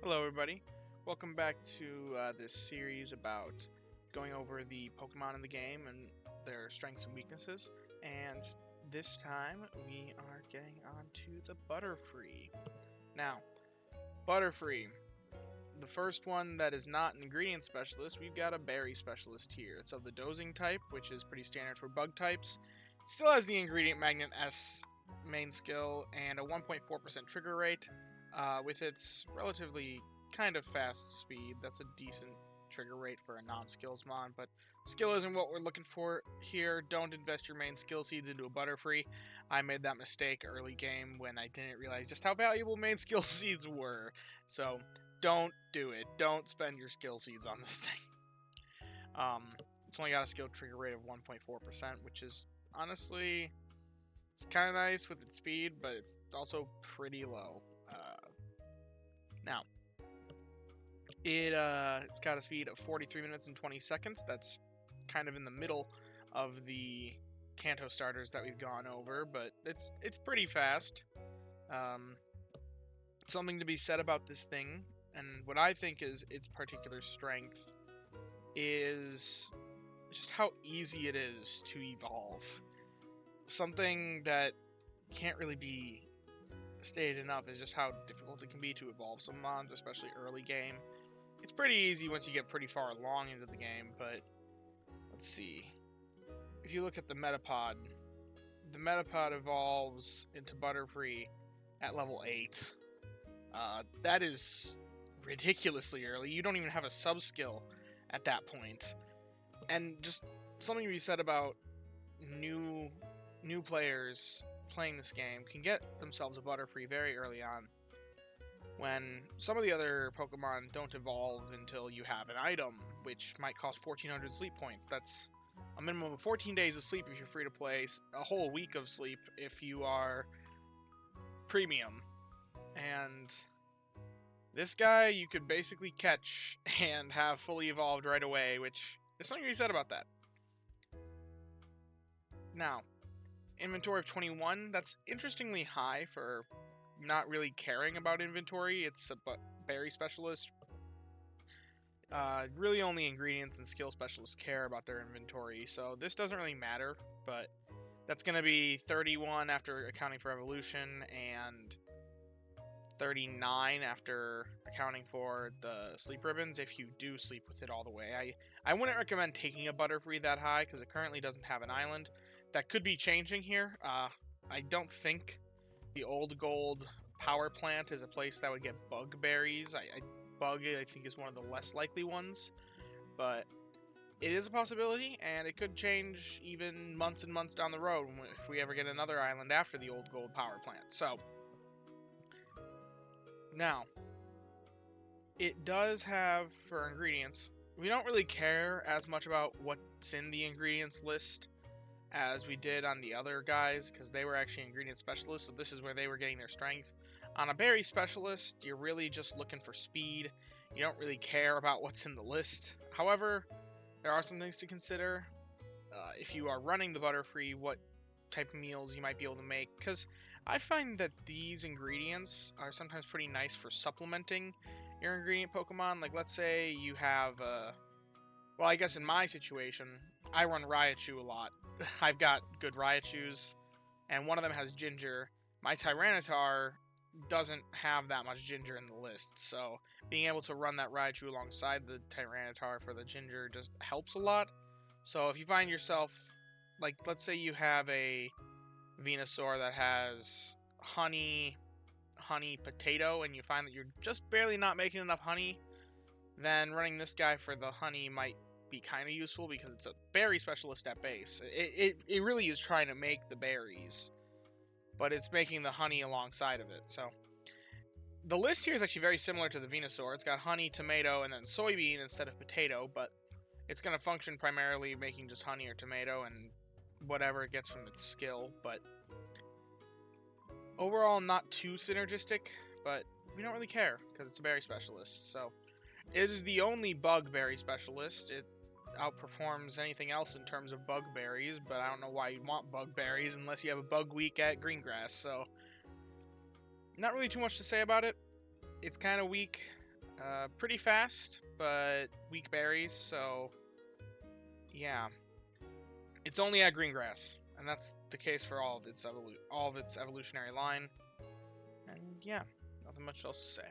Hello, everybody. Welcome back to this series about going over the Pokemon in the game and their strengths and weaknesses. And this time, we are getting on to the Butterfree. Now, Butterfree, the first one that is not an ingredient specialist, we've got a berry specialist here. It's of the dozing type, which is pretty standard for bug types. It still has the ingredient magnet S main skill and a 1.4% trigger rate. With its relatively kind of fast speed, that's a decent trigger rate for a non-skills mon, but skill isn't what we're looking for here. Don't invest your main skill seeds into a Butterfree. I made that mistake early game when I didn't realize just how valuable main skill seeds were. So don't do it. Don't spend your skill seeds on this thing. It's only got a skill trigger rate of 1.4%, which is honestly, it's kind of nice with its speed, but it's also pretty low. Now, it's got a speed of 43 minutes and 20 seconds. That's kind of in the middle of the Kanto starters that we've gone over, but it's pretty fast. Something to be said about this thing, and what I think is its particular strength, is just how easy it is to evolve. Something that can't really be stated enough is just how difficult it can be to evolve some mons, especially early game. It's pretty easy once you get pretty far along into the game, but let's see. If you look at the Metapod evolves into Butterfree at level 8. That is ridiculously early. You don't even have a sub-skill at that point. And just something to be said about new players playing this game can get themselves a Butterfree very early on, when some of the other Pokemon don't evolve until you have an item, which might cost 1,400 sleep points. That's a minimum of 14 days of sleep if you're free to play, a whole week of sleep if you are premium. And this guy you could basically catch and have fully evolved right away, which is something to be said about that. Now, inventory of 21, that's interestingly high for not really caring about inventory. It's a berry specialist. Really only ingredients and skill specialists care about their inventory, so this doesn't really matter, but that's going to be 31 after accounting for evolution, and 39 after accounting for the sleep ribbons if you do sleep with it all the way. I wouldn't recommend taking a Butterfree that high because it currently doesn't have an island. That could be changing here. I don't think the old gold power plant is a place that would get bug berries. Bug, I think, is one of the less likely ones, but it is a possibility, and it could change even months and months down the road if we ever get another island after the old gold power plant. So now, it does have, for ingredients, we don't really care as much about what's in the ingredients list as we did on the other guys, because they were actually ingredient specialists, so this is where they were getting their strength. On a berry specialist, you're really just looking for speed. You don't really care about what's in the list. However, there are some things to consider. If you are running the Butterfree, what type of meals you might be able to make, because I find that these ingredients are sometimes pretty nice for supplementing your ingredient Pokemon. Like, let's say you have well, I guess in my situation, I run Raichu a lot. I've got good Raichus, and one of them has ginger. My Tyranitar doesn't have that much ginger in the list, so being able to run that Raichu alongside the Tyranitar for the ginger just helps a lot. So if you find yourself, like, let's say you have a Venusaur that has honey potato, and you find that you're just barely not making enough honey, then running this guy for the honey might be kind of useful, because it's a berry specialist at base. It really is trying to make the berries, but it's making the honey alongside of it. So the list here is actually very similar to the Venusaur. It's got honey, tomato, and then soybean instead of potato, but it's going to function primarily making just honey or tomato and whatever it gets from its skill. But overall, not too synergistic, but we don't really care because it's a berry specialist. So it is the only bug berry specialist. It outperforms anything else in terms of bug berries, but I don't know why you'd want bug berries unless you have a bug week at Greengrass. So not really too much to say about it. It's kind of weak. Pretty fast, but weak berries, so yeah. It's only at green grass, and that's the case for all of its evolutionary line. And yeah, nothing much else to say.